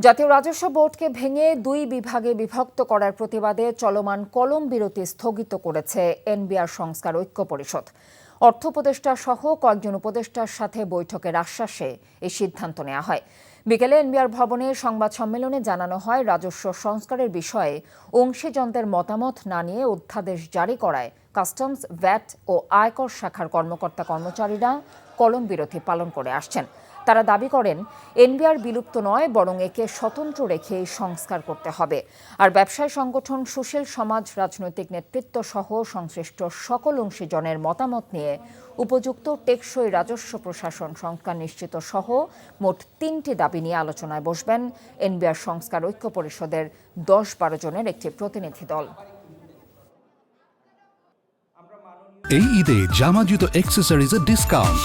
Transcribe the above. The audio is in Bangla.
জাতীয় রাজস্ব বোর্ডকে ভেঙে দুই বিভাগে বিভক্ত করার প্রতিবাদে চলমান কলম বিরতি স্থগিত করেছে এনবিআর সংস্কার ঐক্য পরিষদ। অর্থ উপদেষ্টা সহ কয়েকজন উপদেষ্টার সাথে বৈঠকের আশ্বাসে এই সিদ্ধান্ত নেওয়া হয়। বিকেলে এনবিআর ভবনে সংবাদ সম্মেলনে জানানো হয়, রাজস্ব সংস্কারের বিষয়ে অংশীজনদের মতামত না নিয়ে অধ্যাদেশ জারি করায় কাস্টমস, ভ্যাট ও আয়কর শাখার কর্মকর্তা কর্মচারীরা কলম বিরতি পালন করে আসছেন। তারা দাবি করেন, এনবিআর বিলুপ্ত নয়, বরং একে স্বতন্ত্র রেখে সংস্কার করতে হবে। আর ব্যবসায়ী সংগঠন, সুশীল সমাজ, রাজনৈতিক নেতৃত্ব সহ সংশ্লিষ্ট সকল অংশীজনের মতামত নিয়ে উপযুক্ত টেকসই রাজস্ব প্রশাসন সংস্কার নিশ্চিত সহ মোট ৩টি দাবি নিয়ে আলোচনায় বসবেন এনবিআর সংস্কার ঐক্য পরিষদের ১০-১২ জনের একটি প্রতিনিধি দল। এই ঈদে জামা জুতো অ্যাক্সেসরিজের ডিসকাউন্ট।